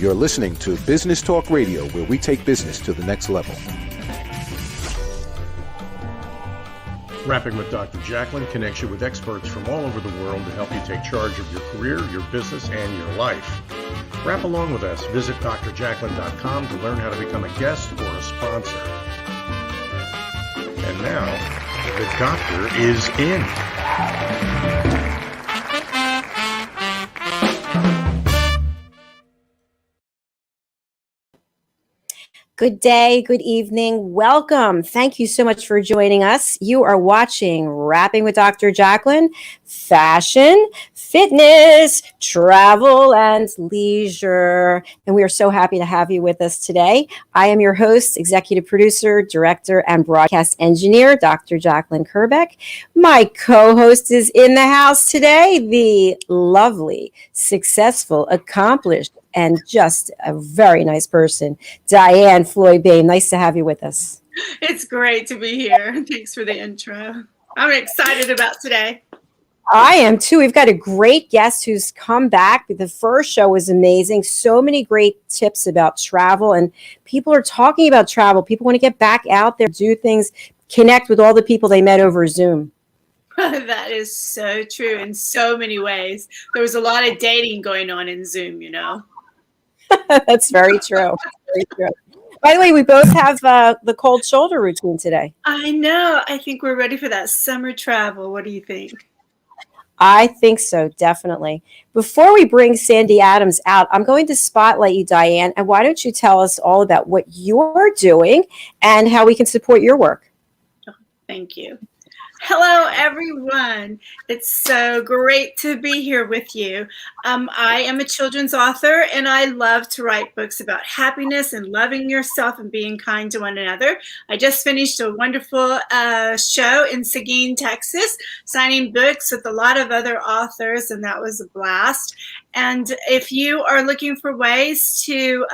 You're listening to Business Talk Radio, where we take business to the next level. Rapping with Dr. Jacalyn connects you with experts from all over the world to help you take charge of your career, your business, and your life. Rap along with us. Visit drjacalyn.com to learn how to become a guest or a sponsor. And now, the doctor is in. Good day, good evening, welcome. Thank you so much for joining us. You are watching Rapping with Dr. Jacalyn, fashion, fitness, travel, and leisure. And we are so happy to have you with us today. I am your host, executive producer, director, and broadcast engineer, Dr. Jacalyn Kerbeck. My co-host is in the house today, the lovely, successful, accomplished, and just a very nice person, Diann Floyd Boehm. Nice to have you with us. It's great to be here. Thanks for the intro. I'm excited about today. I am too. We've got a great guest who's come back. The first show was amazing. So many great tips about travel, and people are talking about travel. People want to get back out there, do things, connect with all the people they met over Zoom. That is so true in so many ways. There was a lot of dating going on in Zoom, you know. That's very true. Very true. By the way, we both have the cold shoulder routine today. I know. I think we're ready for that summer travel. What do you think? I think so, definitely. Before we bring Sandy Adams out, I'm going to spotlight you, Diann. And why don't you tell us all about what you're doing and how we can support your work? Oh, thank you. Hello, everyone. It's so great to be here with you. I am a children's author, and I love to write books about happiness and loving yourself and being kind to one another. I just finished a wonderful show in Seguin, Texas, signing books with a lot of other authors, and that was a blast. And if you are looking for ways to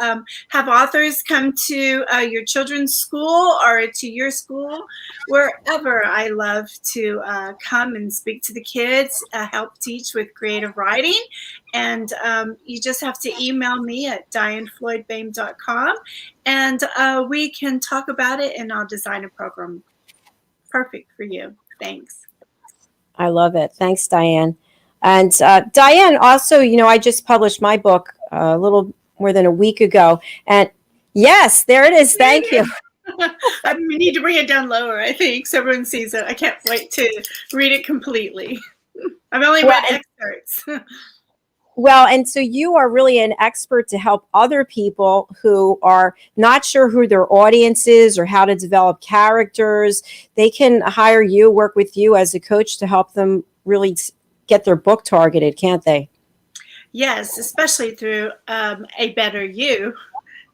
have authors come to your children's school or to your school, wherever, I love to come and speak to the kids, help teach with creative writing. And you just have to email me at diannfloydboehm.com, and we can talk about it, and I'll design a program perfect for you. Thanks. I love it. Thanks, Diann. And Diann, also, you know, I just published my book a little more than a week ago. And yes, there it is. Thank you. We need to bring it down lower, I think, so everyone sees it. I can't wait to read it completely. I've only read excerpts. Well, and so you are really an expert to help other people who are not sure who their audience is or how to develop characters. They can hire you, work with you as a coach to help them really get their book targeted, can't they? Yes, especially through A Better You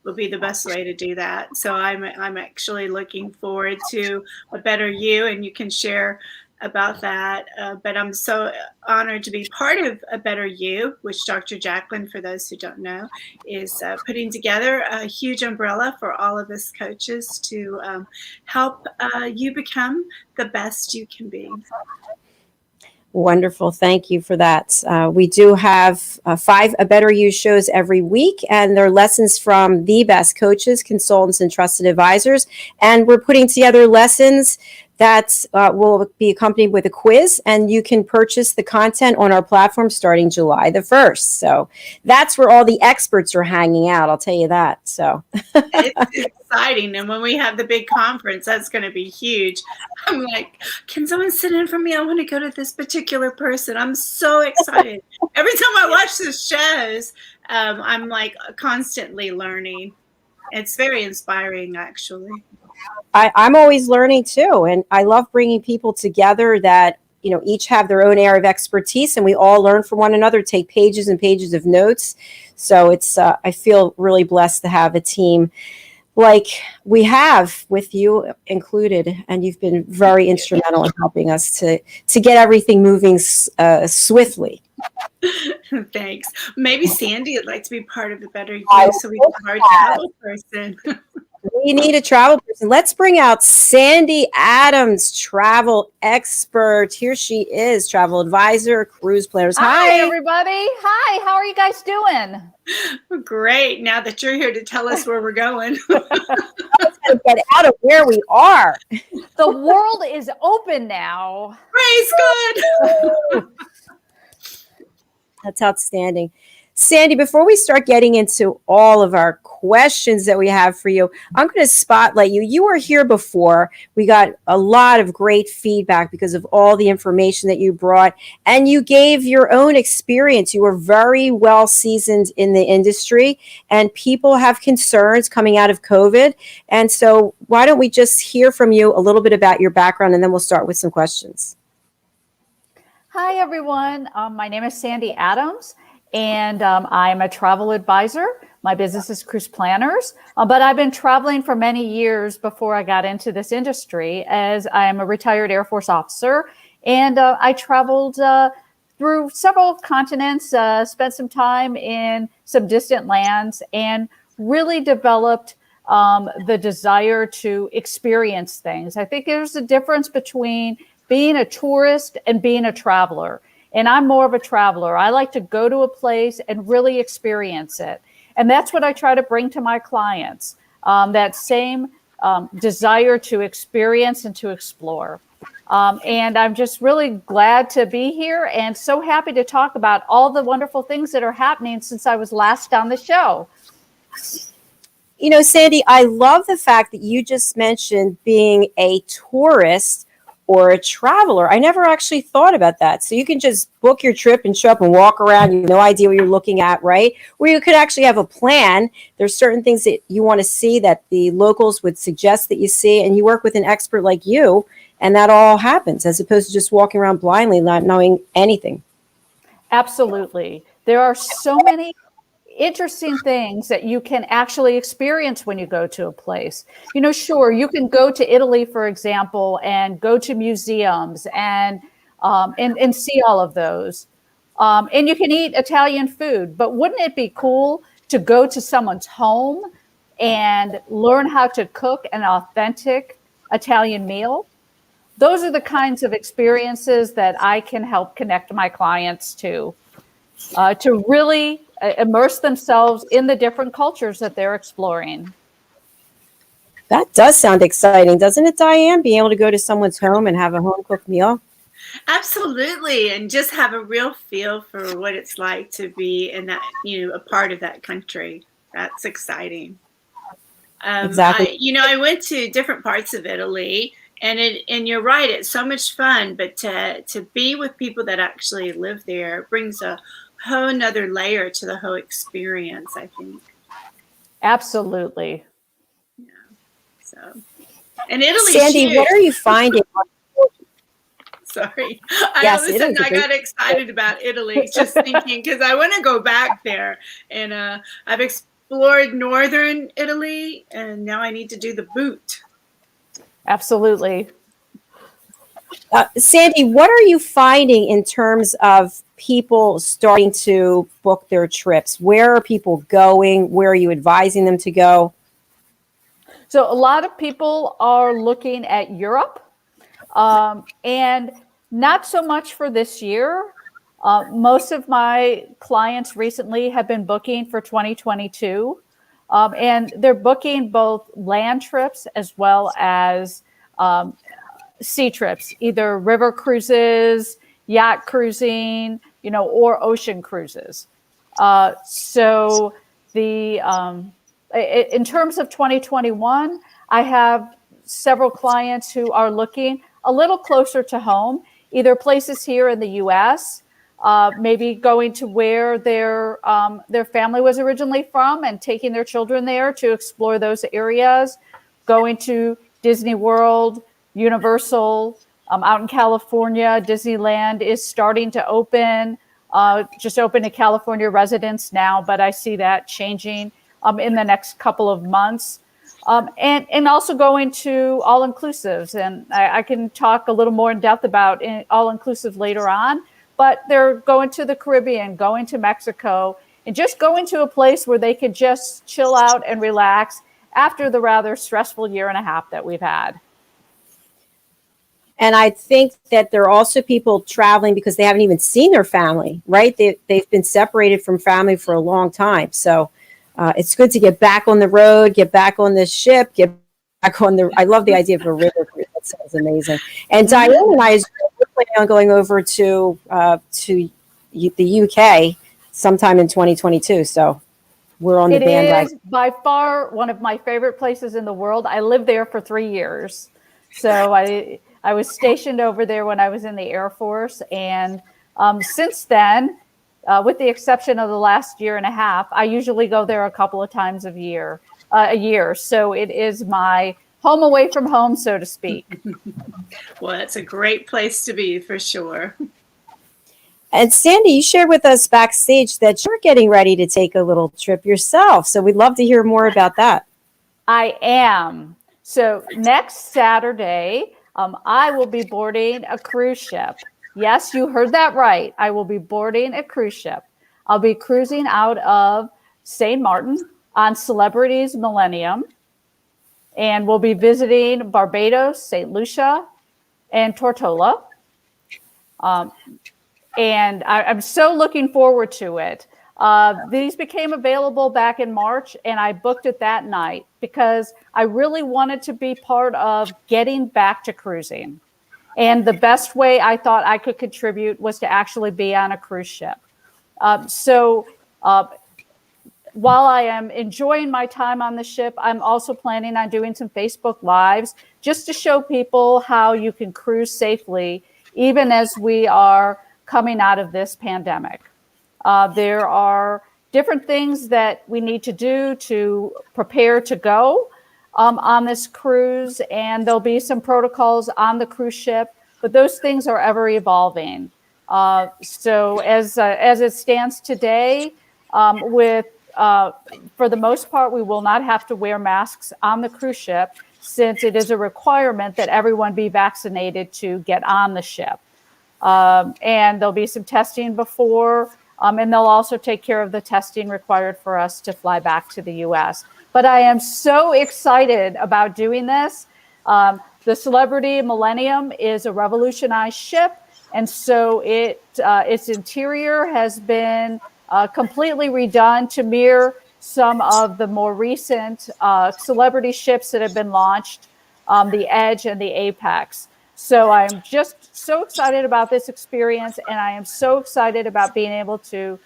will be the best way to do that. So I'm actually looking forward to A Better You, and you can share about that. But I'm so honored to be part of A Better You, which Dr. Jacalyn, for those who don't know, is putting together a huge umbrella for all of us coaches to help you become the best you can be. Wonderful. Thank you for that. We do have 5 A Better You shows every week, and they're lessons from the best coaches, consultants, and trusted advisors. And we're putting together lessons that will be accompanied with a quiz, and you can purchase the content on our platform starting July the 1st. So that's where all the experts are hanging out, I'll tell you that. So it's exciting. And when we have the big conference, that's going to be huge. I'm like, can someone sit in for me? I want to go to this particular person. I'm so excited. Every time I watch the shows, I'm like constantly learning. It's very inspiring, actually. I'm always learning too. And I love bringing people together that, you know, each have their own area of expertise, and we all learn from one another, take pages and pages of notes. So it's, I feel really blessed to have a team like we have with you included. And you've been very instrumental in helping us to get everything moving swiftly. Thanks. Maybe Sandy would like to be part of the Better You, so we can have our travel person. We need a travel person. Let's bring out Sandy Adams, travel expert. Here she is, travel advisor, cruise planners. Hi, everybody. Hi, how are you guys doing? Great. Now that you're here to tell us where we're going. Let's get out of where we are. The world is open now. Praise God. That's outstanding. Sandy, before we start getting into all of our questions that we have for you, I'm going to spotlight you. You were here before. We got a lot of great feedback because of all the information that you brought, and you gave your own experience. You were very well seasoned in the industry, and people have concerns coming out of COVID. And so why don't we just hear from you a little bit about your background, and then we'll start with some questions. Hi, everyone. My name is Sandy Adams, and I'm a travel advisor. My business is Cruise Planners, but I've been traveling for many years before I got into this industry, as I am a retired Air Force officer, and I traveled through several continents, spent some time in some distant lands, and really developed the desire to experience things. I think there's a difference between being a tourist and being a traveler. And I'm more of a traveler. I like to go to a place and really experience it. And that's what I try to bring to my clients, that same desire to experience and to explore. And I'm just really glad to be here and so happy to talk about all the wonderful things that are happening since I was last on the show. You know, Sandy, I love the fact that you just mentioned being a tourist or a traveler. I never actually thought about that. So you can just book your trip and show up and walk around. You have no idea what you're looking at, right? Where you could actually have a plan. There's certain things that you want to see that the locals would suggest that you see, and you work with an expert like you, and that all happens, as opposed to just walking around blindly, not knowing anything. Absolutely. There are so many interesting things that you can actually experience when you go to a place. You know, sure, you can go to Italy, for example, and go to museums and see all of those. And you can eat Italian food, but wouldn't it be cool to go to someone's home and learn how to cook an authentic Italian meal? Those are the kinds of experiences that I can help connect my clients to really immerse themselves in the different cultures that they're exploring. That does sound exciting, doesn't it, Diann? Being able to go to someone's home and have a home-cooked meal? Absolutely. And just have a real feel for what it's like to be in that, a part of that country. That's exciting. Exactly. I went to different parts of Italy, and you're right, it's so much fun, but to be with people that actually live there brings a whole nother layer to the whole experience, I think. Absolutely. Yeah. So, and Italy's Sandy, huge. what are you finding? Sorry. Yes, All of a sudden I got excited about Italy, just thinking, because I want to go back there. And I've explored northern Italy, and now I need to do the boot. Absolutely. Sandy, what are you finding in terms of people starting to book their trips? Where are people going? Where are you advising them to go? So a lot of people are looking at Europe, and not so much for this year. Most of my clients recently have been booking for 2022, and they're booking both land trips as well as sea trips, either river cruises, yacht cruising, or ocean cruises. So in terms of 2021, I have several clients who are looking a little closer to home, either places here in the U.S., maybe going to where their family was originally from and taking their children there to explore those areas, going to Disney World, Universal. Out in California, Disneyland is starting to open, just opened to California residents now, but I see that changing in the next couple of months. And also going to all-inclusives. And I can talk a little more in depth about all-inclusive later on, but they're going to the Caribbean, going to Mexico, and just going to a place where they could just chill out and relax after the rather stressful year and a half that we've had. And I think that there are also people traveling because they haven't even seen their family, right? They've been separated from family for a long time. So it's good to get back on the road, get back on the ship, get back on the, I love the idea of a river cruise. That sounds amazing. And Diann and I are planning on going over to the UK sometime in 2022. So we're on the bandwagon. It is by far one of my favorite places in the world. I lived there for 3 years. So I was stationed over there when I was in the Air Force. And since then, with the exception of the last year and a half, I usually go there a couple of times a year. So it is my home away from home, so to speak. Well, it's a great place to be for sure. And Sandy, you shared with us backstage that you're getting ready to take a little trip yourself. So we'd love to hear more about that. I am. So next Saturday, I will be boarding a cruise ship. Yes, you heard that right. I will be boarding a cruise ship. I'll be cruising out of St. Martin on Celebrities Millennium. And we'll be visiting Barbados, St. Lucia, and Tortola. And I'm so looking forward to it. These became available back in March, and I booked it that night because I really wanted to be part of getting back to cruising. And the best way I thought I could contribute was to actually be on a cruise ship. While I am enjoying my time on the ship, I'm also planning on doing some Facebook Lives just to show people how you can cruise safely, even as we are coming out of this pandemic. There are different things that we need to do to prepare to go on this cruise, and there'll be some protocols on the cruise ship, but those things are ever evolving. So as it stands today, for the most part, we will not have to wear masks on the cruise ship since it is a requirement that everyone be vaccinated to get on the ship. And there'll be some testing before, and they'll also take care of the testing required for us to fly back to the U.S. But I am so excited about doing this. The Celebrity Millennium is a revolutionized ship, and so its interior has been completely redone to mirror some of the more recent celebrity ships that have been launched, the Edge and the Apex. So I'm just so excited about this experience, and I am so excited about being able to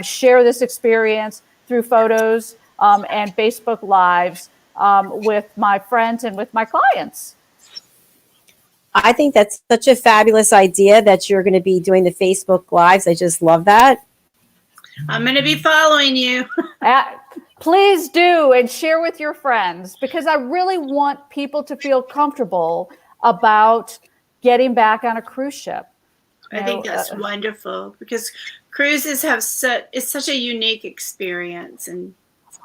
share this experience through photos and Facebook Lives with my friends and with my clients. I think that's such a fabulous idea that you're going to be doing the Facebook Lives. I just love that. I'm going to be following you. Please do, and share with your friends, because I really want people to feel comfortable about getting back on a cruise ship. I think that's wonderful, because cruises have it's such a unique experience, and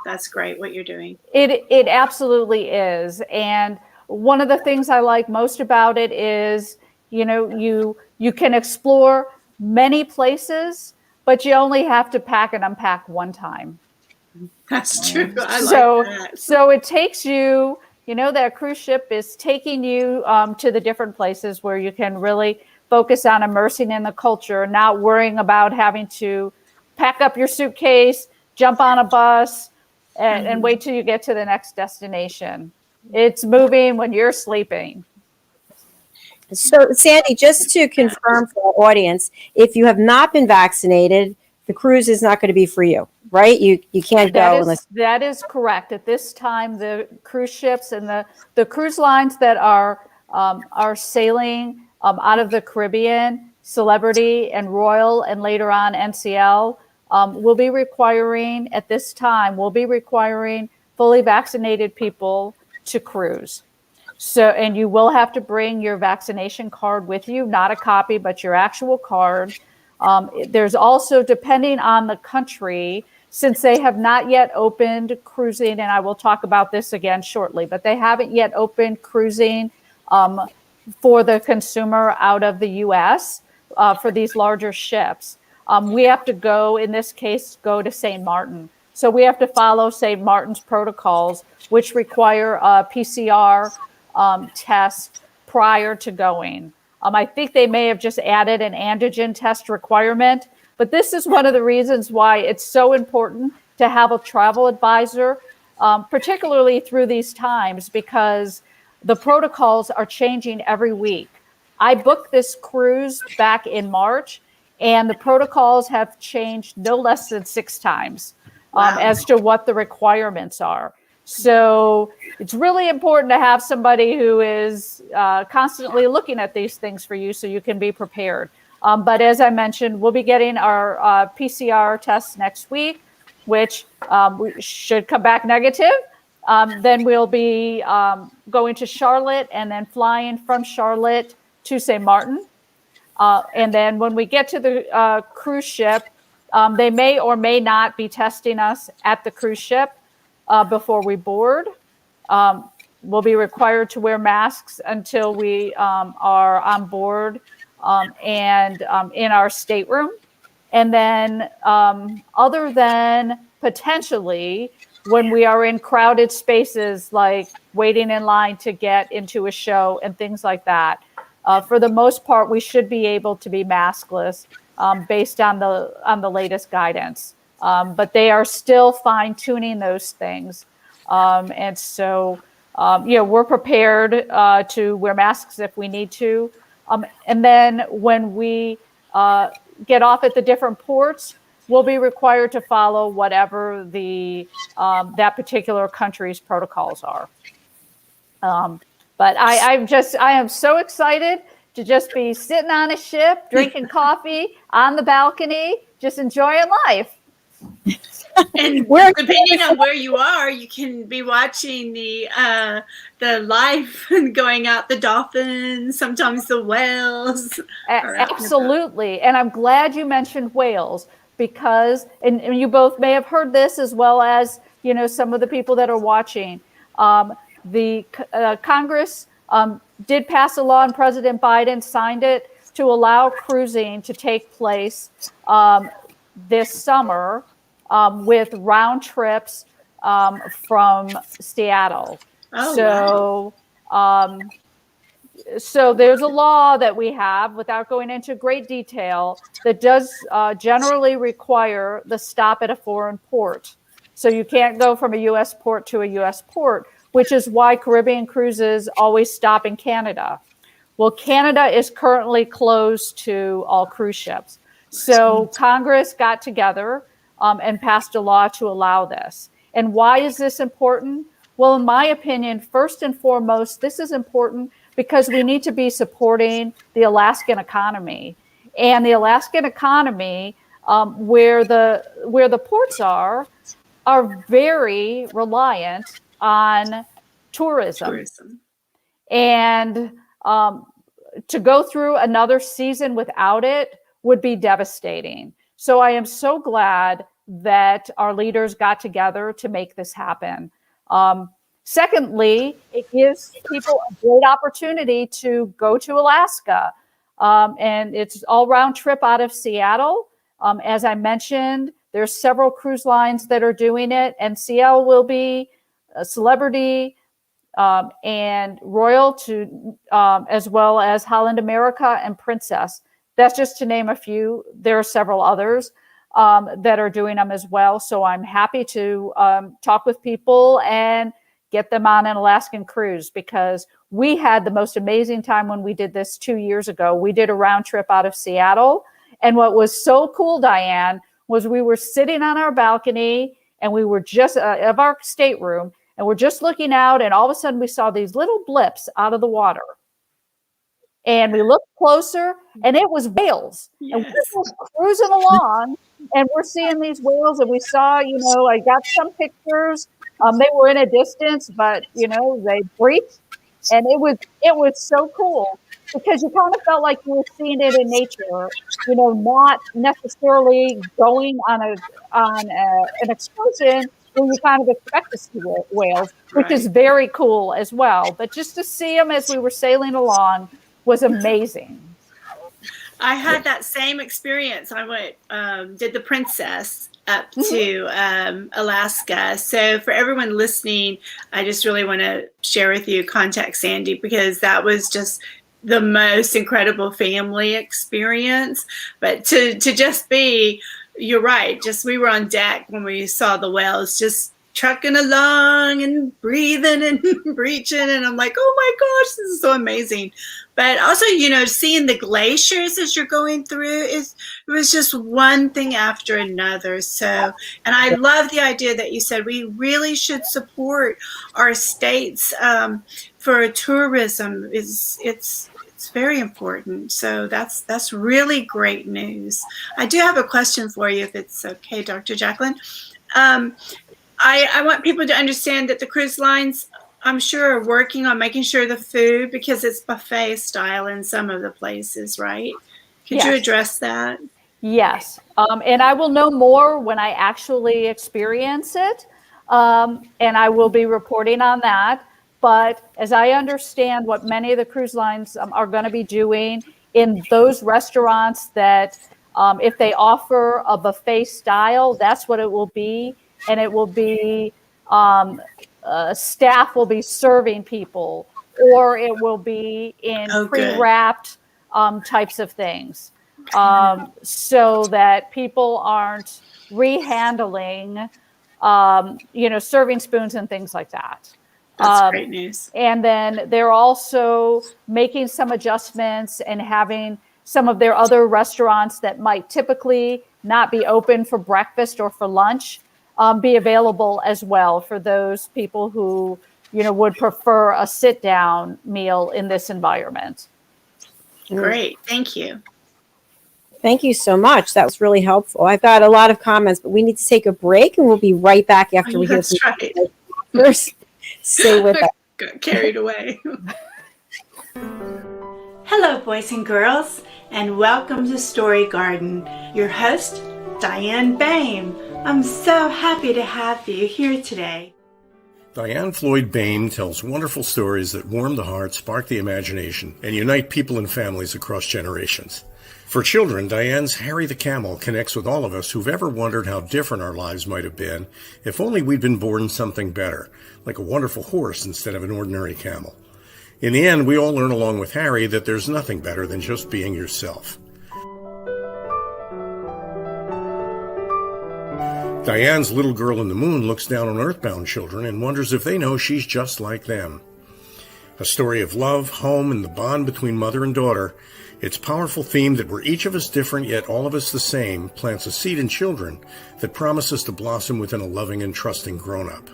that's great what you're doing. It absolutely is. And one of the things I like most about it is, you can explore many places, but you only have to pack and unpack one time. That's true. I like that. So it takes you, that cruise ship is taking you to the different places where you can really focus on immersing in the culture, not worrying about having to pack up your suitcase, jump on a bus, and wait till you get to the next destination. It's moving when you're sleeping. So, Sandy, just to confirm for our audience, if you have not been vaccinated, the cruise is not going to be for you, right? You can't go unless. That is correct. At this time, the cruise ships and the cruise lines that are sailing out of the Caribbean, Celebrity and Royal, and later on NCL, will be requiring fully vaccinated people to cruise. So, and you will have to bring your vaccination card with you, not a copy, but your actual card. There's also, depending on the country, since they have not yet opened cruising, and I will talk about this again shortly, but they haven't yet opened cruising for the consumer out of the U.S. For these larger ships. We have to go, in this case, to St. Martin. So we have to follow St. Martin's protocols, which require a PCR test prior to going. I think they may have just added an antigen test requirement, but this is one of the reasons why it's so important to have a travel advisor, particularly through these times, because the protocols are changing every week. I booked this cruise back in March, and the protocols have changed no less than 6 times as to what the requirements are. So it's really important to have somebody who is constantly looking at these things for you so you can be prepared. But as I mentioned, we'll be getting our PCR tests next week, which we should come back negative. Then we'll be going to Charlotte and then flying from Charlotte to St. Martin. And then when we get to the cruise ship, they may or may not be testing us at the cruise ship before we board. We'll be required to wear masks until we are on board and in our stateroom. And then other than potentially when we are in crowded spaces, like waiting in line to get into a show and things like that, for the most part, we should be able to be maskless based on the latest guidance. But they are still fine tuning those things. And so, we're prepared to wear masks if we need to. And then when we get off at the different ports, we'll be required to follow whatever the that particular country's protocols are. But I am so excited to just be sitting on a ship, drinking coffee on the balcony, just enjoying life. And depending on where you are, you can be watching the life going out, the dolphins, sometimes the whales. Absolutely. And I'm glad you mentioned whales because, and you both may have heard this as well as, some of the people that are watching. The Congress did pass a law and President Biden signed it to allow cruising to take place this summer with round trips from Seattle. So there's a law that we have, without going into great detail, that does generally require the stop at a foreign port. So you can't go from a U.S. port to a U.S. port, which is why Caribbean cruises always stop in Canada. Well, Canada is currently closed to all cruise ships. So Congress got together and passed a law to allow this. And why is this important? Well, in my opinion, first and foremost, this is important because we need to be supporting the Alaskan economy. And the Alaskan economy, where the ports are very reliant on tourism. And to go through another season without it would be devastating. So I am so glad that our leaders got together to make this happen. Secondly, it gives people a great opportunity to go to Alaska. And it's all round trip out of Seattle. As I mentioned, there's several cruise lines that are doing it, and Seattle will be a Celebrity and Royal, to as well as Holland America and Princess. That's just to name a few. There are several others that are doing them as well. So I'm happy to talk with people and get them on an Alaskan cruise, because we had the most amazing time when we did this 2 years ago. We did a round trip out of Seattle. And what was so cool, Diann, was we were sitting on our balcony and we were just of our stateroom, and we're just looking out, and all of a sudden we saw these little blips out of the water. And we looked closer, and it was whales. Yes. And we were cruising along, and we're seeing these whales, and we saw, I got some pictures. They were in a distance, but, they breached. And it was so cool, because you kind of felt like you were seeing it in nature, not necessarily going on an excursion where you kind of expect to see whales, which is very cool as well. But just to see them as we were sailing along was amazing. I had that same experience. I went, did the Princess, up to Alaska. So for everyone listening, I just really want to share with you, contact Sandy, because that was just the most incredible family experience. But to just be, you're right, just we were on deck when we saw the whales just trucking along and breathing and breaching, and I'm like, oh my gosh, this is so amazing. But also, seeing the glaciers as you're going through, it was just one thing after another. So, and I love the idea that you said we really should support our states for tourism. It's very important. So that's really great news. I do have a question for you, if it's okay, Dr. Jacalyn. I want people to understand that the cruise lines, I'm sure, are working on making sure the food, because it's buffet style in some of the places, right? Could you address that? Yes. And I will know more when I actually experience it. And I will be reporting on that. But as I understand what many of the cruise lines are going to be doing in those restaurants that if they offer a buffet style, that's what it will be. And it will be staff will be serving people, or it will be in pre-wrapped types of things, so that people aren't rehandling, serving spoons and things like that. That's great news. And then they're also making some adjustments and having some of their other restaurants that might typically not be open for breakfast or for lunch be available as well for those people who, would prefer a sit-down meal in this environment. Great. Thank you. Thank you so much. That was really helpful. I've got a lot of comments, but we need to take a break, and we'll be right back after we hear from you. First, stay with us. Got carried away. Hello, boys and girls, and welcome to Story Garden. Your host, Diann Boehm. I'm so happy to have you here today. Diann Floyd Boehm tells wonderful stories that warm the heart, spark the imagination, and unite people and families across generations. For children, Diann's Harry the Camel connects with all of us who've ever wondered how different our lives might have been if only we'd been born something better, like a wonderful horse instead of an ordinary camel. In the end, we all learn along with Harry that there's nothing better than just being yourself. Diann's Little Girl in the Moon looks down on earthbound children and wonders if they know she's just like them. A story of love, home, and the bond between mother and daughter, its powerful theme that we're each of us different yet all of us the same plants a seed in children that promises to blossom within a loving and trusting grown-up.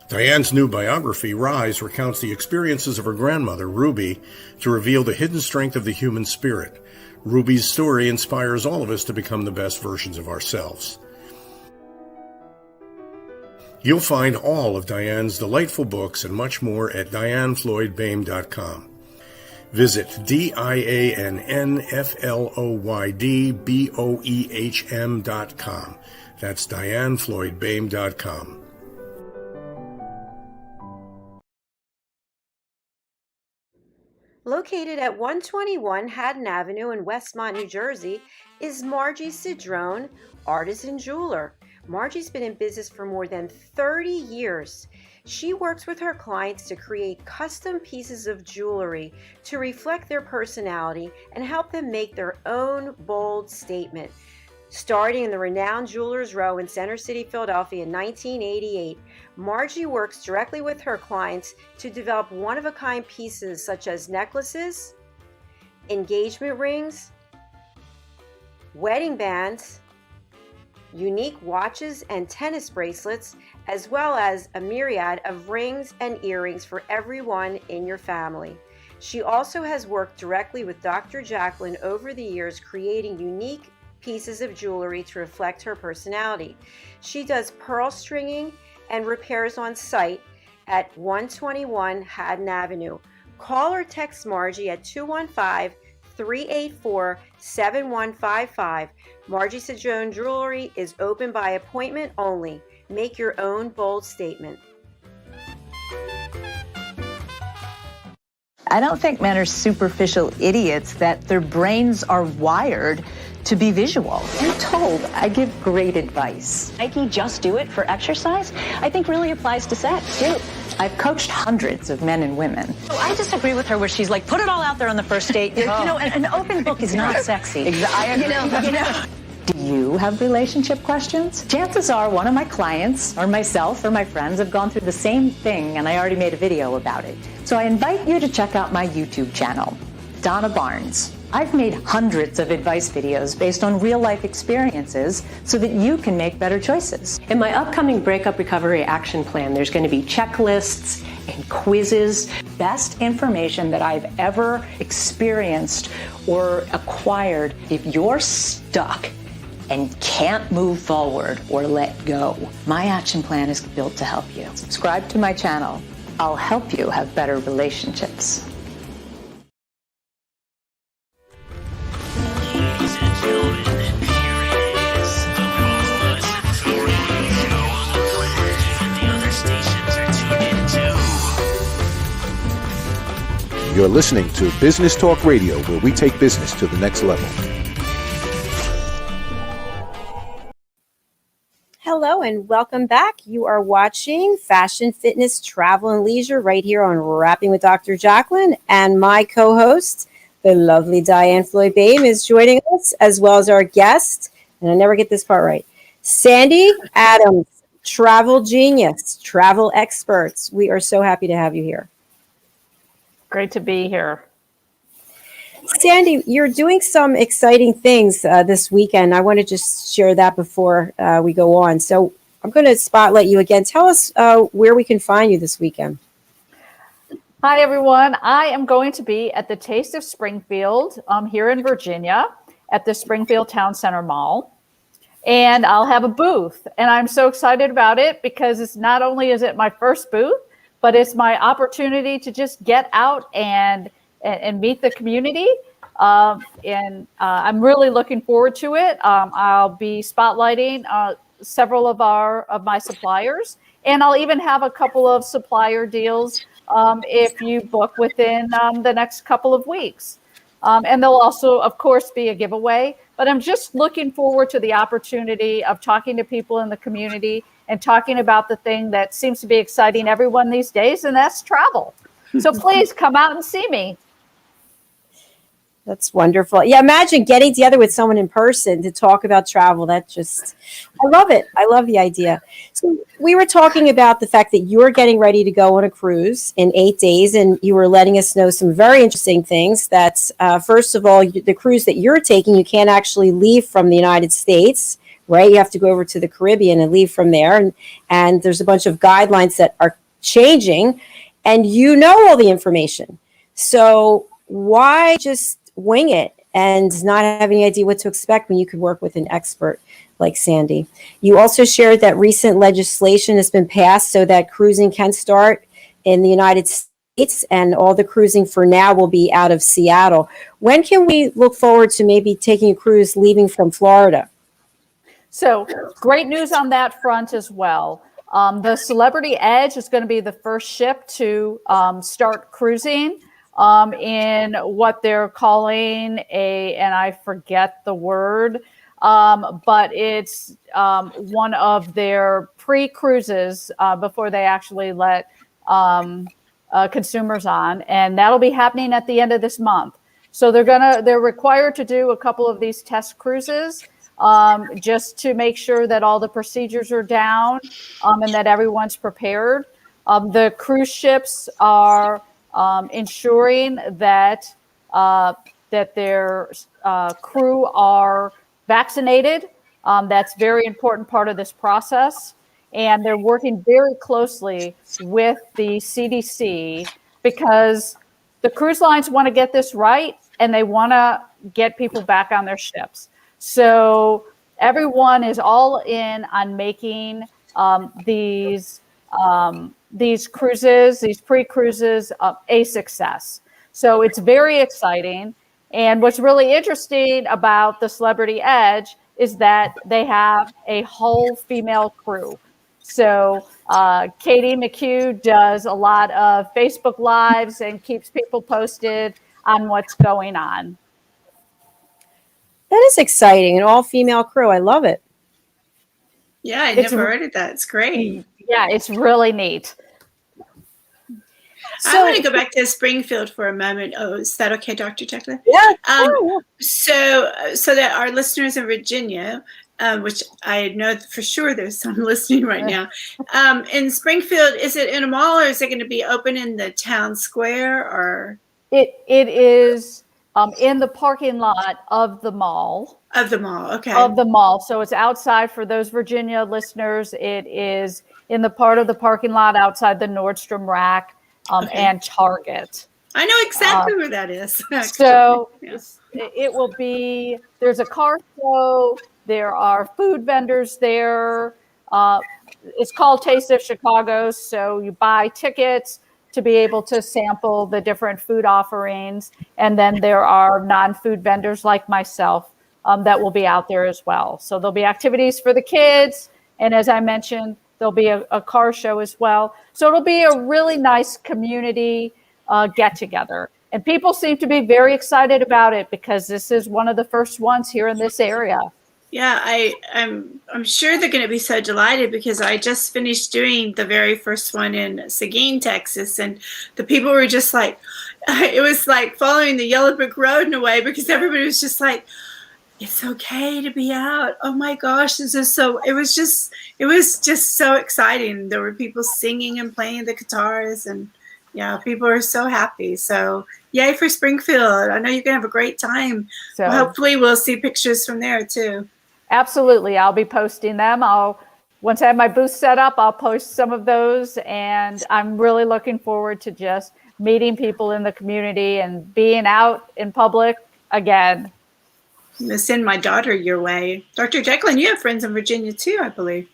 Diann's new biography, Rise, recounts the experiences of her grandmother, Ruby, to reveal the hidden strength of the human spirit. Ruby's story inspires all of us to become the best versions of ourselves. You'll find all of Diann's delightful books and much more at DiannFloydBoehm.com. Visit DiannFloydBoehm.com. That's DiannFloydBoehm.com. Located at 121 Haddon Avenue in Westmont, New Jersey, is Margie Cedrone, artisan jeweler. Margie's been in business for more than 30 years. She works with her clients to create custom pieces of jewelry to reflect their personality and help them make their own bold statement. Starting in the renowned Jewelers Row in Center City, Philadelphia in 1988, Margie works directly with her clients to develop one-of-a-kind pieces such as necklaces, engagement rings, wedding bands, unique watches and tennis bracelets, as well as a myriad of rings and earrings for everyone in your family. She also has worked directly with Dr. Jacalyn over the years, creating unique pieces of jewelry to reflect her personality. She does pearl stringing and repairs on site at 121 Haddon Avenue. Call or text Margie at 215-384-7155. Margie Cedrone Jewelry is open by appointment only. Make your own bold statement. I don't think men are superficial idiots, that their brains are wired to be visual. I'm told I give great advice. Nike just do it for exercise, I think really applies to sex too. I've coached hundreds of men and women. So I disagree with her where she's like, put it all out there on the first date. You know, an open book is not sexy. Exactly. You know. Do you have relationship questions? Chances are one of my clients or myself or my friends have gone through the same thing, and I already made a video about it. So I invite you to check out my YouTube channel, Donna Barnes. I've made hundreds of advice videos based on real life experiences so that you can make better choices. In my upcoming Breakup Recovery Action Plan, there's going to be checklists and quizzes, Best information that I've ever experienced or acquired. If you're stuck and can't move forward or let go, my action plan is built to help you. Subscribe to my channel. I'll help you have better relationships. You're listening to Business Talk Radio, where we take business to the next level. Hello and welcome back. You are watching Fashion, Fitness, Travel, and Leisure right here on Rapping with Dr. Jacalyn. And my co-host, the lovely Diann Floyd Boehm, is joining us, as well as our guest, and I never get this part right, Sandy Adams, travel genius, travel experts. We are so happy to have you here. Great to be here. Sandy, you're doing some exciting things this weekend. I want to just share that before we go on. So I'm going to spotlight you again. Tell us where we can find you this weekend. Hi, everyone. I am going to be at the Taste of Springfield here in Virginia at the Springfield Town Center Mall. And I'll have a booth. And I'm so excited about it because it's not only is it my first booth, but it's my opportunity to just get out and meet the community. And I'm really looking forward to it. I'll be spotlighting several of my suppliers, and I'll even have a couple of supplier deals if you book within the next couple of weeks. And there'll also, of course, be a giveaway. But I'm just looking forward to the opportunity of talking to people in the community and talking about the thing that seems to be exciting everyone these days, and that's travel. So please come out and see me. That's wonderful. Yeah, imagine getting together with someone in person to talk about travel. I love it. I love the idea. So we were talking about the fact that you're getting ready to go on a cruise in 8 days, and you were letting us know some very interesting things. That's first of all, the cruise that you're taking, you can't actually leave from the United States, right? You have to go over to the Caribbean and leave from there. And there's a bunch of guidelines that are changing, and you know all the information. So why just wing it and not have any idea what to expect when you could work with an expert like Sandy? You also shared that recent legislation has been passed so that cruising can start in the United States, and all the cruising for now will be out of Seattle. When can we look forward to maybe taking a cruise leaving from Florida? So great news on that front as well. The Celebrity Edge is going to be the first ship to start cruising in what they're calling and I forget the word, but it's one of their pre-cruises before they actually let consumers on, and that'll be happening at the end of this month. So they're required to do a couple of these test cruises just to make sure that all the procedures are down and that everyone's prepared. The cruise ships are ensuring that their crew are vaccinated. That's a very important part of this process. And they're working very closely with the CDC because the cruise lines want to get this right and they want to get people back on their ships. So everyone is all in on making these cruises, these pre-cruises, a success. So it's very exciting. And what's really interesting about the Celebrity Edge is that they have a whole female crew. So Katie McHugh does a lot of Facebook Lives and keeps people posted on what's going on. That is exciting. An all-female crew. I love it. Yeah, I never heard of that. It's great. Yeah, it's really neat. So, I want to go back to Springfield for a moment. Oh, is that okay, Dr. Jacalyn? Yeah. So that our listeners in Virginia, which I know for sure there's some listening right now, in Springfield, is it in a mall or is it going to be open in the town square? Or it is in the parking lot of the mall. Of the mall, okay. Of the mall. So it's outside for those Virginia listeners. It is in the part of the parking lot outside the Nordstrom Rack. And Target. I know exactly where that is. So it will be, there's a car show, there are food vendors there. It's called Taste of Chicago. So you buy tickets to be able to sample the different food offerings. And then there are non-food vendors like myself that will be out there as well. So there'll be activities for the kids. And as I mentioned, there'll be a car show as well. So it'll be a really nice community get together. And people seem to be very excited about it because this is one of the first ones here in this area. Yeah, I'm sure they're going to be so delighted because I just finished doing the very first one in Seguin, Texas. And the people were just like, it was like following the yellow brick road in a way because everybody was just like, it's okay to be out. Oh my gosh, this is so, it was just so exciting. There were people singing and playing the guitars and yeah, people are so happy. So yay for Springfield. I know you're gonna have a great time. So hopefully we'll see pictures from there too. Absolutely, I'll be posting them. Once I have my booth set up, I'll post some of those and I'm really looking forward to just meeting people in the community and being out in public again. I'm going to send my daughter your way. Dr. Jacalyn, you have friends in Virginia too, I believe.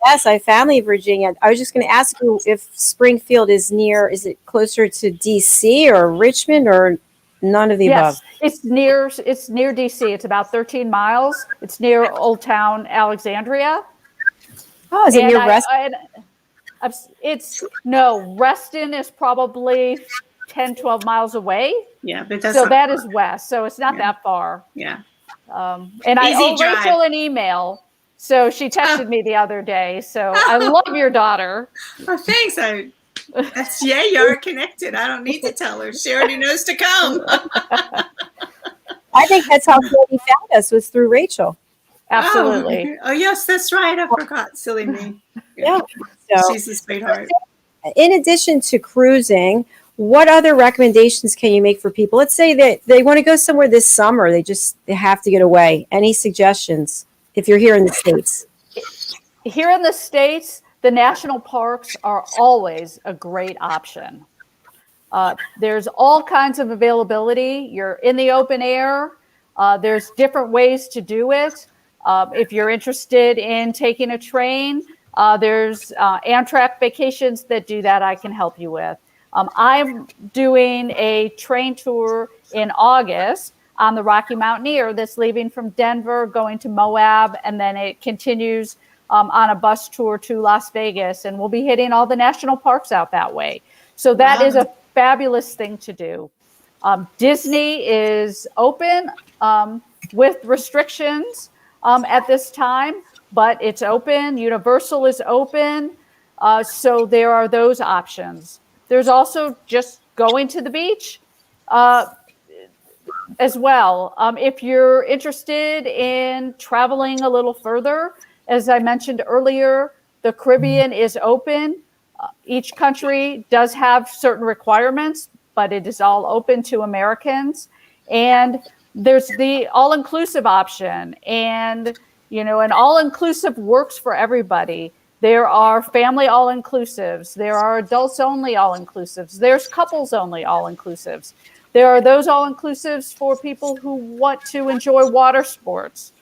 Yes, I have family in Virginia. I was just going to ask you if Springfield is it closer to DC or Richmond or none of the above? It's near DC. It's about 13 miles. It's near Old Town Alexandria. Oh, is it near Reston? Reston is probably 10, 12 miles away. Yeah, but that's so that is west. So it's not that far. Yeah. And I owe Rachel an email. So she texted me the other day. So I love your daughter. Oh, thanks. You're connected. I don't need to tell her. She already knows to come. I think that's how Floyd found us, was through Rachel. Absolutely. Oh yes, that's right. I forgot. Silly me. Yeah. So, she's a sweetheart. In addition to cruising, what other recommendations can you make for people? Let's say that they want to go somewhere this summer. They have to get away. Any suggestions if you're here in the States? Here in the States, the national parks are always a great option. There's all kinds of availability. You're in the open air. There's different ways to do it. If you're interested in taking a train, there's Amtrak vacations that do that I can help you with. I'm doing a train tour in August on the Rocky Mountaineer that's leaving from Denver, going to Moab, and then it continues on a bus tour to Las Vegas. And we'll be hitting all the national parks out that way. So that is a fabulous thing to do. Disney is open with restrictions at this time, but it's open. Universal is open. So there are those options. There's also just going to the beach as well. If you're interested in traveling a little further, as I mentioned earlier, the Caribbean is open. Each country does have certain requirements, but it is all open to Americans. And there's the all-inclusive option. And, an all-inclusive works for everybody. There are family all-inclusives. There are adults-only all-inclusives. There's couples-only all-inclusives. There are those all-inclusives for people who want to enjoy water sports.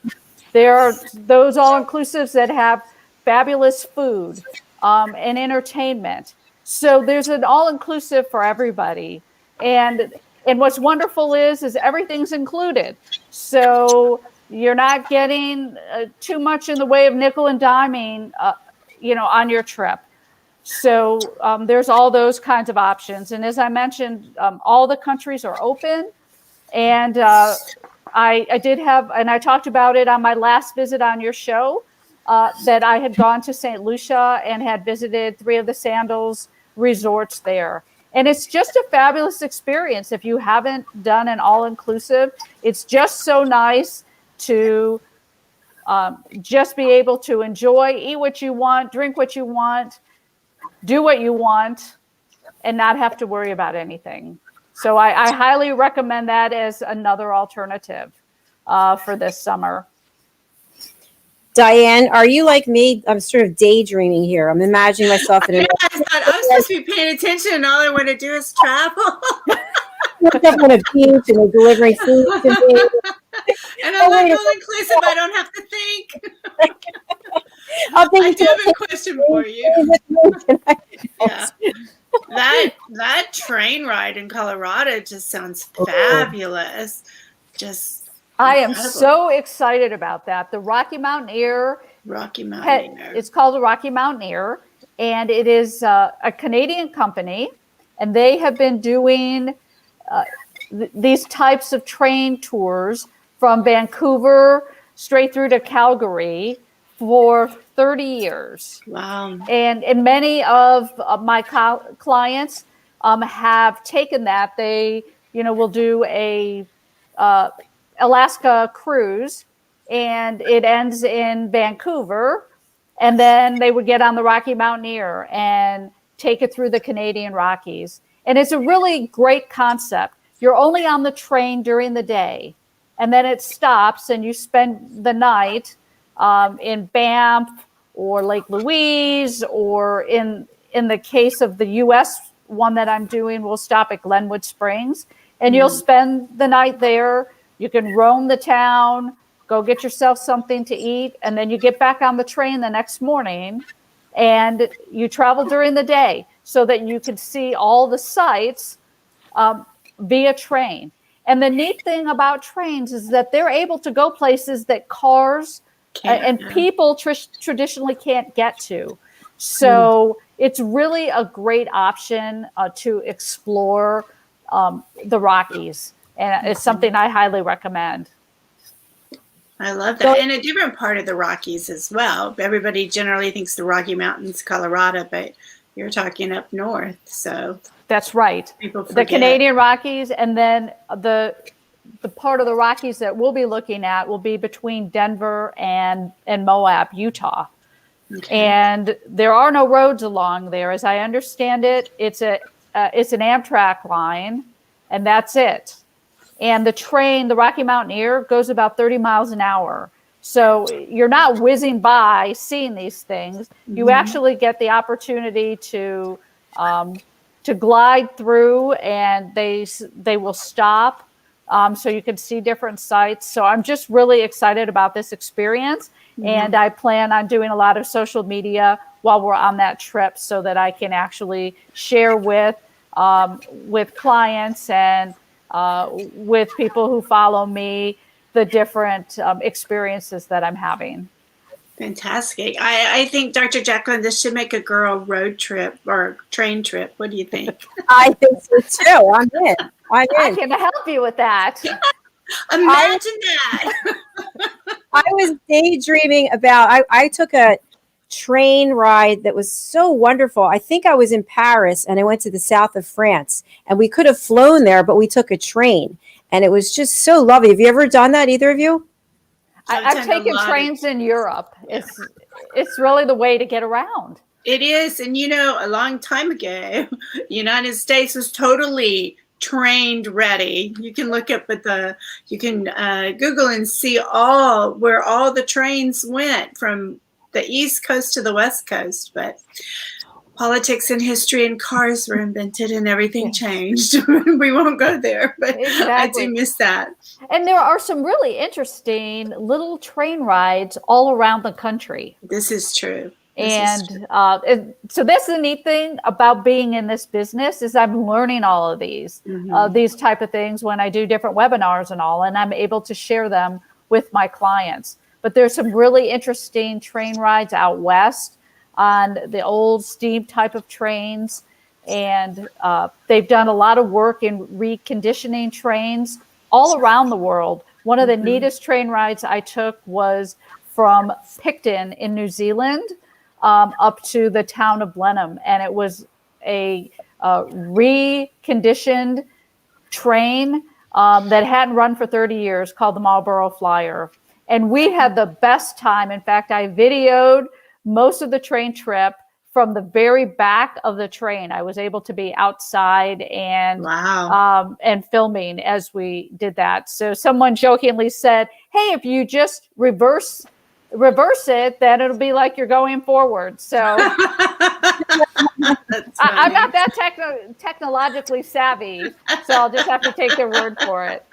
There are those all-inclusives that have fabulous food and entertainment. So there's an all-inclusive for everybody. And what's wonderful is everything's included. So you're not getting too much in the way of nickel and diming, on your trip. So there's all those kinds of options. And as I mentioned, all the countries are open. And I did have, and I talked about it on my last visit on your show, that I had gone to St. Lucia and had visited 3 of the Sandals resorts there. And it's just a fabulous experience. If you haven't done an all-inclusive, it's just so nice to just be able to enjoy, eat what you want, drink what you want, do what you want, and not have to worry about anything. So I highly recommend that as another alternative for this summer. Diann, are you like me? I'm sort of daydreaming here. I'm imagining myself in I thought I was supposed to be paying attention, and all I want to do is travel. on a beach and they're delivering food to me. And I'm like, all inclusive. I don't have to think. I do have a question for you. Yeah. That train ride in Colorado just sounds fabulous. Just I am incredible. so excited about that. The Rocky Mountaineer. It's called the Rocky Mountaineer, and it is a Canadian company, and they have been doing these types of train tours from Vancouver straight through to Calgary for 30 years. Wow. And many of my clients have taken that. They, will do a Alaska cruise, and it ends in Vancouver, and then they would get on the Rocky Mountaineer and take it through the Canadian Rockies. And it's a really great concept. You're only on the train during the day, and then it stops, and you spend the night in Banff or Lake Louise, or in the case of the U.S. one that I'm doing, we'll stop at Glenwood Springs, and you'll spend the night there. You can roam the town, go get yourself something to eat, and then you get back on the train the next morning, and you travel during the day so that you can see all the sights via train. And the neat thing about trains is that they're able to go places that cars and people traditionally can't get to. So it's really a great option to explore the Rockies. And it's something I highly recommend. I love that. And a different part of the Rockies as well. Everybody generally thinks the Rocky Mountains, Colorado, but you're talking up north. So that's right. The Canadian Rockies, and then the part of the Rockies that we'll be looking at will be between Denver and Moab, Utah. Okay. And there are no roads along there. As I understand it, it's an Amtrak line, and that's it. And the train, the Rocky Mountaineer, goes about 30 miles an hour. So you're not whizzing by seeing these things. You actually get the opportunity to glide through, and they will stop. So you can see different sites. So I'm just really excited about this experience. And I plan on doing a lot of social media while we're on that trip so that I can actually share with clients and with people who follow me the different experiences that I'm having. Fantastic. I think, Dr. Jacalyn, this should make a girl road trip or train trip. What do you think? I think so too. I'm in. I can help you with that. Imagine that. I was daydreaming about, I took a train ride that was so wonderful. I think I was in Paris, and I went to the south of France, and we could have flown there, but we took a train, and it was just so lovely. Have you ever done that, either of you? I've taken trains in Europe. It's really the way to get around. It is. And, a long time ago, the United States was totally trained ready. You can look up you can Google and see where all the trains went from the East Coast to the West Coast. But politics and history and cars were invented, and everything changed. We won't go there, but exactly. I do miss that. And there are some really interesting little train rides all around the country. This is true. So that's the neat thing about being in this business is I'm learning all of these type of things when I do different webinars and all, and I'm able to share them with my clients. But there's some really interesting train rides out west on the old steam type of trains. And they've done a lot of work in reconditioning trains all around the world. One of the neatest train rides I took was from Picton in New Zealand up to the town of Blenheim. And it was a reconditioned train that hadn't run for 30 years called the Marlboro Flyer. And we had the best time. In fact, I videoed most of the train trip from the very back of the train. I was able to be outside and and filming as we did that. So someone jokingly said, "Hey, if you just reverse it, then it'll be like you're going forward." So I'm not that technologically savvy, so I'll just have to take their word for it.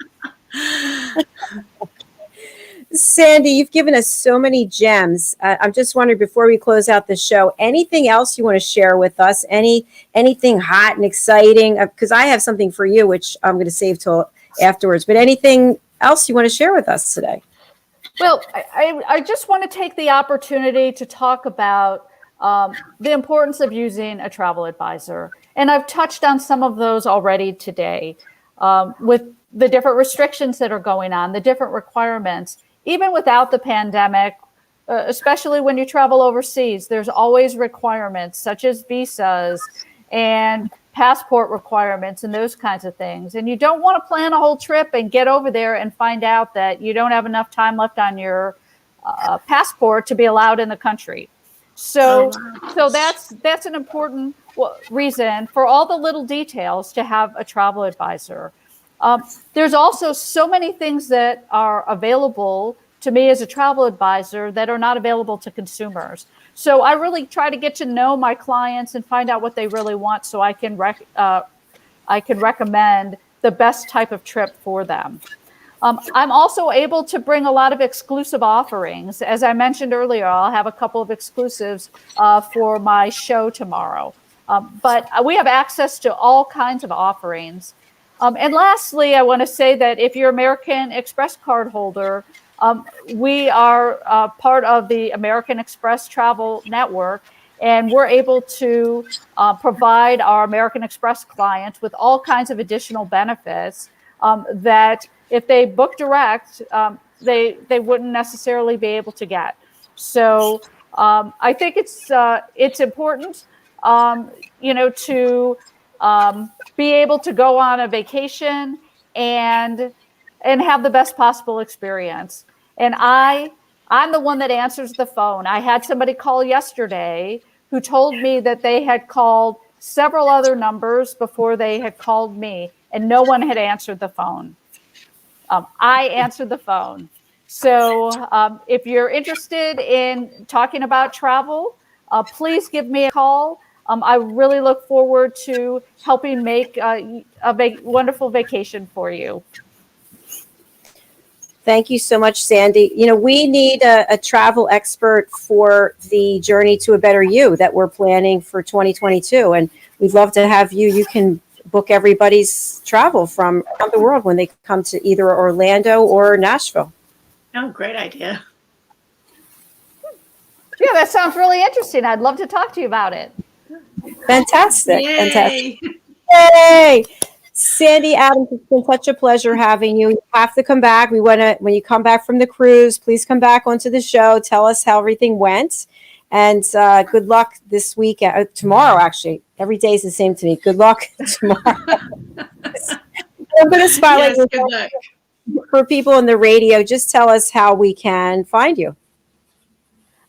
Sandy, you've given us so many gems. I'm just wondering, before we close out the show, anything else you want to share with us? Anything hot and exciting? Because I have something for you, which I'm going to save till afterwards. But anything else you want to share with us today? Well, I just want to take the opportunity to talk about the importance of using a travel advisor. And I've touched on some of those already today with the different restrictions that are going on, the different requirements. Even without the pandemic, especially when you travel overseas, there's always requirements such as visas and passport requirements and those kinds of things. And you don't want to plan a whole trip and get over there and find out that you don't have enough time left on your passport to be allowed in the country. So that's an important reason for all the little details to have a travel advisor. There's also so many things that are available to me as a travel advisor that are not available to consumers. So I really try to get to know my clients and find out what they really want, so I can recommend the best type of trip for them. I'm also able to bring a lot of exclusive offerings. As I mentioned earlier, I'll have a couple of exclusives for my show tomorrow. But we have access to all kinds of offerings. And lastly, I want to say that if you're American Express card holder, we are part of the American Express Travel Network, and we're able to provide our American Express clients with all kinds of additional benefits that if they book direct, they wouldn't necessarily be able to get. So I think it's important, to be able to go on a vacation and have the best possible experience. And I'm the one that answers the phone. I had somebody call yesterday who told me that they had called several other numbers before they had called me, and no one had answered the phone. I answered the phone. So if you're interested in talking about travel, please give me a call. I really look forward to helping make a wonderful vacation for you. Thank you so much, Sandy. We need a travel expert for the Journey to a Better You that we're planning for 2022. And we'd love to have you. You can book everybody's travel from around the world when they come to either Orlando or Nashville. Oh, great idea. Yeah, that sounds really interesting. I'd love to talk to you about it. Fantastic. Yay. Fantastic. Yay. Sandy Adams, it's been such a pleasure having you. You have to come back. When you come back from the cruise, please come back onto the show. Tell us how everything went. And good luck this week, tomorrow, actually. Every day is the same to me. Good luck tomorrow. I'm going to spotlight for people on the radio. Just tell us how we can find you.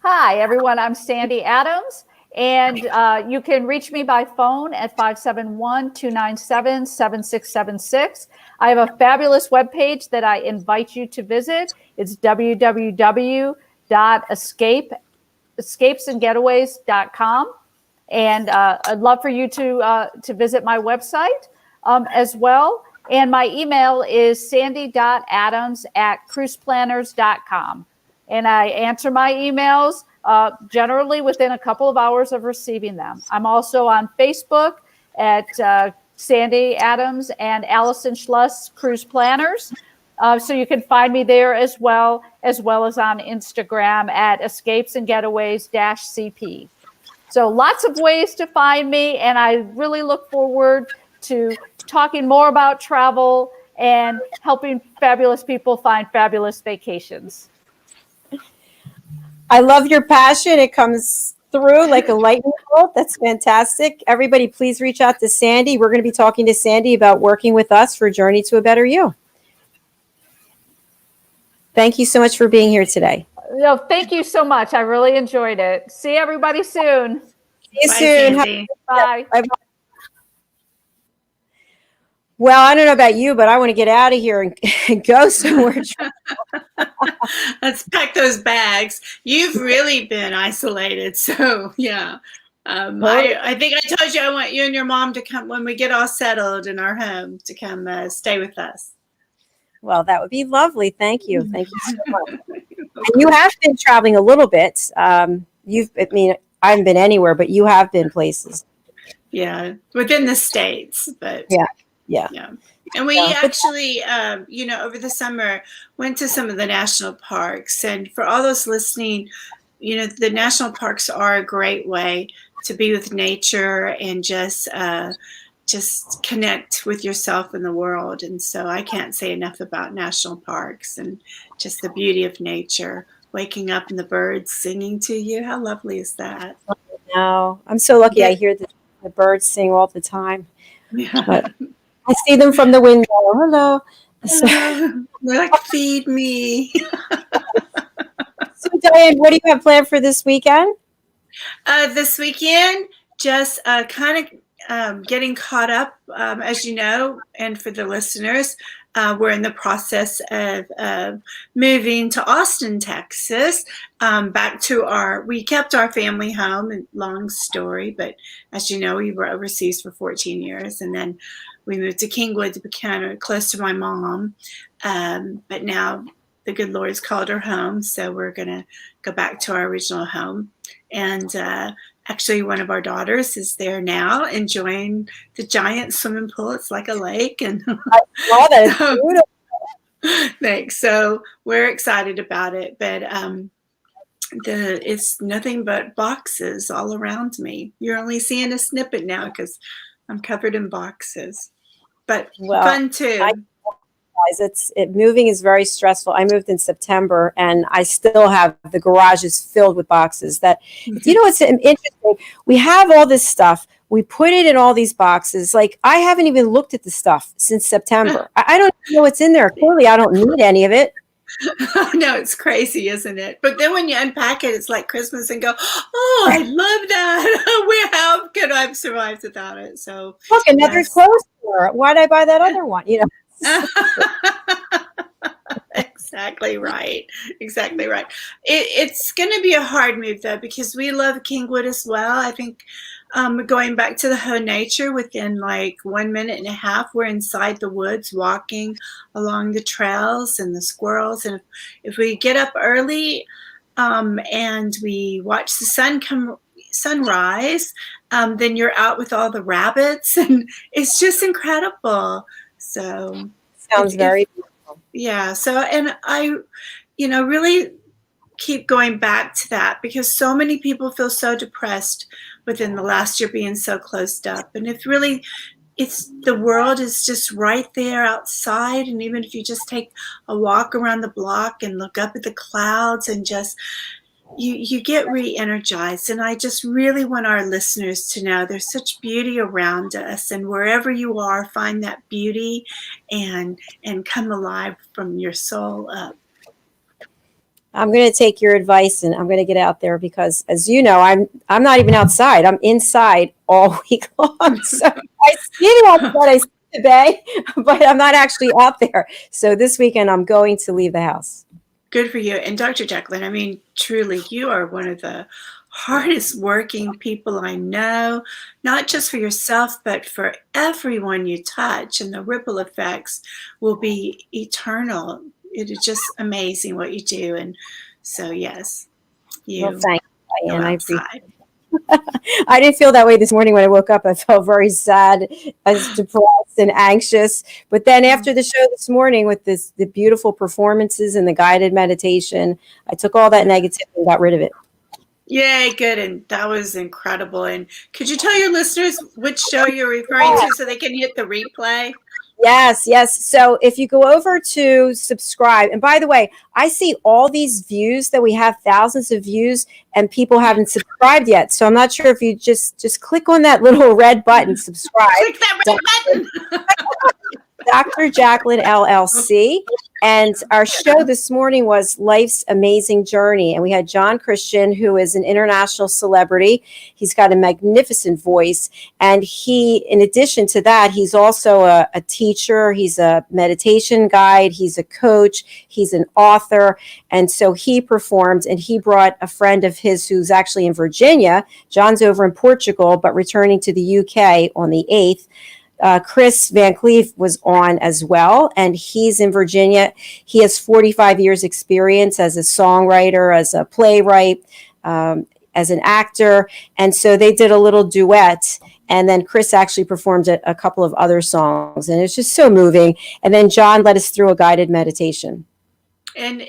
Hi, everyone. I'm Sandy Adams. And you can reach me by phone at 571-297-7676. I have a fabulous webpage that I invite you to visit. It's www.escapesandgetaways.com. And I'd love for you to visit my website as well. And my email is sandy.adams@cruiseplanners.com. And I answer my emails generally within a couple of hours of receiving them. I'm also on Facebook at Sandy Adams and Allison Schluss Cruise Planners. So you can find me there as well as on Instagram at escapesandgetaways-CP. So lots of ways to find me, and I really look forward to talking more about travel and helping fabulous people find fabulous vacations. I love your passion. It comes through like a lightning bolt. That's fantastic. Everybody, please reach out to Sandy. We're going to be talking to Sandy about working with us for Journey to a Better You. Thank you so much for being here today. No, thank you so much. I really enjoyed it. See everybody soon. See you Bye, soon. Sandy. Bye. Bye. Well, I don't know about you, but I want to get out of here and go somewhere. Let's pack those bags. You've really been isolated. So, yeah. I think I told you I want you and your mom to come when we get all settled in our home to come stay with us. Well, that would be lovely. Thank you. Thank you so much. And you have been traveling a little bit. I haven't been anywhere, but you have been places. Yeah, within the States, but yeah. And we actually, over the summer went to some of the national parks. And for all those listening, the national parks are a great way to be with nature and just connect with yourself and the world. And so I can't say enough about national parks and just the beauty of nature, waking up and the birds singing to you. How lovely is that? No, I'm so lucky. I hear the birds sing all the time. Yeah. But I see them from the window. Hello. They're like, feed me. So Diann, what do you have planned for this weekend? This weekend, just kind of getting caught up, as you know, and for the listeners, we're in the process of moving to Austin, Texas, back to we kept our family home, long story, but as you know, we were overseas for 14 years, and then we moved to Kingwood to be kind of close to my mom, but now the good Lord's called her home, so we're going to go back to our original home. And actually, one of our daughters is there now enjoying the giant swimming pool. It's like a lake. And I saw that. It's beautiful. Thanks. So we're excited about it. But it's nothing but boxes all around me. You're only seeing a snippet now because I'm covered in boxes. But fun too. Moving is very stressful. I moved in September and I still have the garage is filled with boxes what's interesting. We have all this stuff. We put it in all these boxes. Like I haven't even looked at the stuff since September. I don't know what's in there. Clearly I don't need any of it. No, it's crazy, isn't it? But then when you unpack it, it's like Christmas and go, oh, I love that. How could I have survived without it? So look, another clothes store. Why'd I buy that other one? Exactly right. It's going to be a hard move though, because we love Kingwood as well. I think going back to the whole nature, within like 1.5 minutes, we're inside the woods walking along the trails and the squirrels. And if we get up early and we watch the sunrise, then you're out with all the rabbits, and it's just incredible. So sounds very beautiful. Yeah. So, and I, really keep going back to that because so many people feel so depressed within the last year being so closed up. And if really the world is just right there outside. And even if you just take a walk around the block and look up at the clouds and just, you get re-energized. And I just really want our listeners to know there's such beauty around us, and wherever you are, find that beauty and come alive from your soul up. I'm going to take your advice and I'm going to get out there because, as you know, I'm not even outside. I'm inside all week long. So I see it outside. I see the bay, but I'm not actually out there. So this weekend I'm going to leave the house. Good for you. And Dr. Jacalyn, I mean, truly, you are one of the hardest working people I know, not just for yourself, but for everyone you touch. And the ripple effects will be eternal. It is just amazing what you do. And so, yes, thank you, Diann. I appreciate it. I didn't feel that way this morning when I woke up. I felt very sad, I was depressed and anxious. But then after the show this morning with the beautiful performances and the guided meditation, I took all that negativity and got rid of it. Yay, good. And that was incredible. And could you tell your listeners which show you're referring to so they can hit the replay? Yes, yes. So if you go over to subscribe, and by the way, I see all these views that we have, thousands of views, and people haven't subscribed yet. So I'm not sure if you just click on that little red button, subscribe. Click that red button. Dr. Jacalyn LLC. And our show this morning was Life's Amazing Journey. And we had John Christian, who is an international celebrity. He's got a magnificent voice. And he, in addition to that, he's also a teacher. He's a meditation guide. He's a coach. He's an author. And so he performed, and he brought a friend of his who's actually in Virginia. John's over in Portugal, but returning to the UK on the 8th. Chris Van Cleef was on as well, and he's in Virginia. He has 45 years experience as a songwriter, as a playwright, as an actor. And so they did a little duet. And then Chris actually performed a couple of other songs, and it's just so moving. And then John led us through a guided meditation. And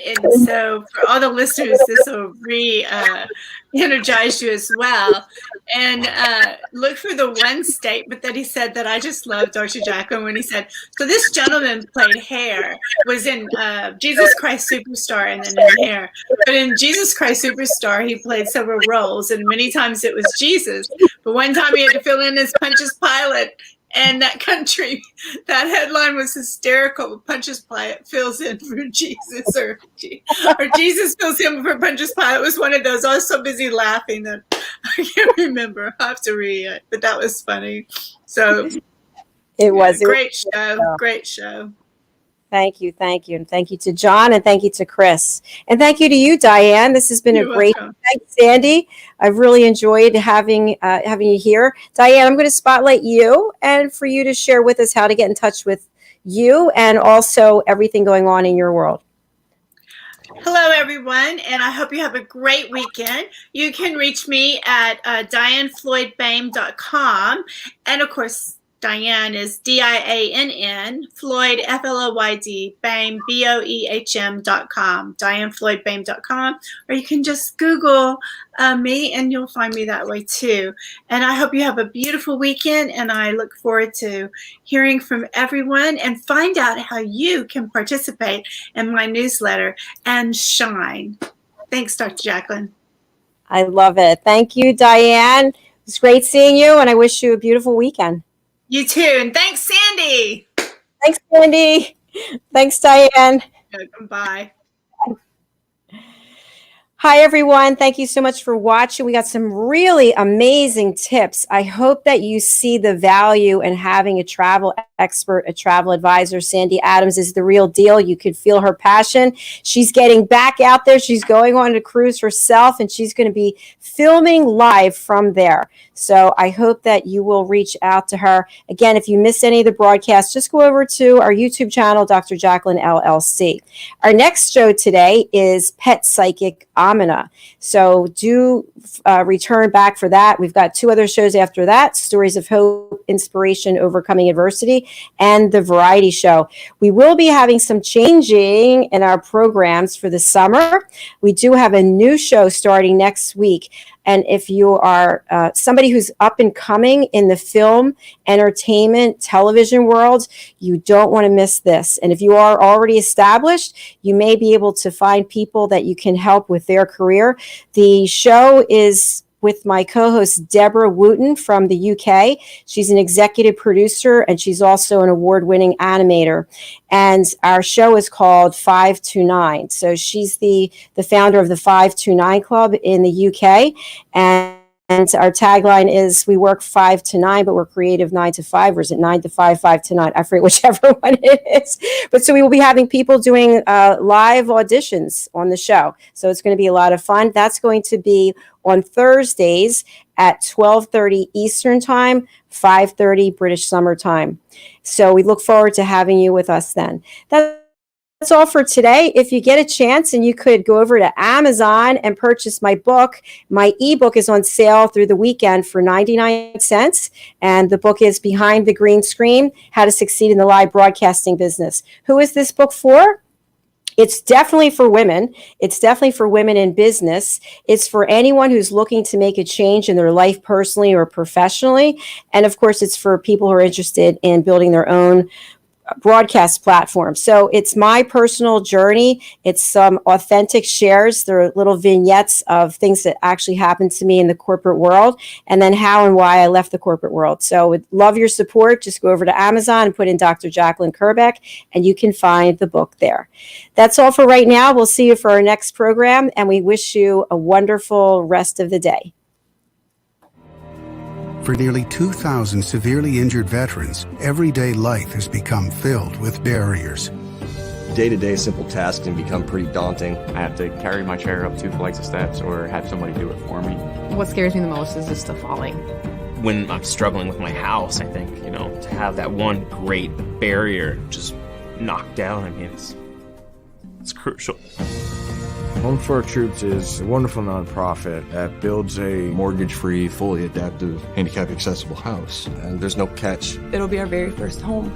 so for all the listeners, this will re-energize you as well. And look for the one statement that he said that I just love, Dr. Jacalyn, when he said, so this gentleman played Hair, was in Jesus Christ Superstar and then in Hair. But in Jesus Christ Superstar, he played several roles, and many times it was Jesus. But one time he had to fill in as Pontius Pilate. And that country, that headline was hysterical. Pontius Pilate fills in for Jesus, or Jesus fills in for Pontius Pilate. It was one of those. I was so busy laughing that I can't remember. I have to read it, but that was funny. So it was great show. Great show. Thank you. And thank you to John, and thank you to Chris. And thank you to you, Diann. This has been a great night. Sandy, I've really enjoyed having you here. Diann, I'm going to spotlight you and for you to share with us how to get in touch with you and also everything going on in your world. Hello, everyone, and I hope you have a great weekend. You can reach me at DiannFloydBoehm.com, and of course, Diann is Diann, Floyd, Floyd, Boehm, Boehm.com, DiannFloydBoehm.com, or you can just Google me and you'll find me that way too. And I hope you have a beautiful weekend, and I look forward to hearing from everyone and find out how you can participate in my newsletter and shine. Thanks, Dr. Jacalyn. I love it. Thank you, Diann. It was great seeing you, and I wish you a beautiful weekend. You too. And thanks, Sandy. Thanks, Sandy. Thanks, Diann. Bye. Hi, everyone. Thank you so much for watching. We got some really amazing tips. I hope that you see the value in having a travel expert, a travel advisor. Sandy Adams is the real deal. You could feel her passion. She's getting back out there. She's going on a cruise herself, and she's going to be filming live from there. So I hope that you will reach out to her. Again, if you missed any of the broadcasts, just go over to our YouTube channel, Dr. Jacalyn LLC. Our next show today is Pet Psychic Amina. So do return back for that. We've got 2 other shows after that, Stories of Hope, Inspiration, Overcoming Adversity, and the Variety Show. We will be having some changing in our programs for the summer. We do have a new show starting next week. And if you are somebody who's up and coming in the film, entertainment, television world, you don't want to miss this. And if you are already established, you may be able to find people that you can help with their career. The show is with my co-host, Deborah Wooten from the UK. She's an executive producer, and she's also an award-winning animator. And our show is called 5 to 9. So she's the founder of the 5 to 9 Club in the UK. And our tagline is, we work 5 to 9, but we're creative 9 to 5, or is it 9 to 5, 5 to 9? I forget whichever one it is. But so we will be having people doing live auditions on the show. So it's going to be a lot of fun. That's going to be on Thursdays at 12:30 Eastern Time, 5:30 British Summer Time. So we look forward to having you with us then. That's all for today. If you get a chance and you could go over to Amazon and purchase my book, my ebook is on sale through the weekend for 99 cents. And the book is Behind the Green Screen, How to Succeed in the Live Broadcasting Business. Who is this book for? It's definitely for women. It's definitely for women in business. It's for anyone who's looking to make a change in their life personally or professionally. And of course, it's for people who are interested in building their own broadcast platform. So it's my personal journey. It's some authentic shares. There are little vignettes of things that actually happened to me in the corporate world, and then how and why I left the corporate world. So would love your support. Just go over to Amazon and put in Dr. Jacalyn Kerbeck, and you can find the book there. That's all for right now. We'll see you for our next program, and we wish you a wonderful rest of the day. For nearly 2,000 severely injured veterans, everyday life has become filled with barriers. Day-to-day simple tasks can become pretty daunting. I have to carry my chair up 2 flights of steps or have somebody do it for me. What scares me the most is just the falling. When I'm struggling with my house, I think, to have that one great barrier just knocked down, it's crucial. Home for Our Troops is a wonderful nonprofit that builds a mortgage-free, fully adaptive, handicap-accessible house. And there's no catch. It'll be our very first home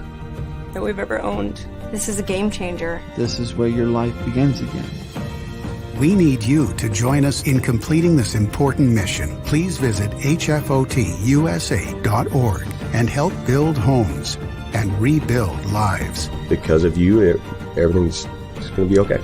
that we've ever owned. This is a game changer. This is where your life begins again. We need you to join us in completing this important mission. Please visit hfotusa.org and help build homes and rebuild lives. Because of you, everything's going to be okay.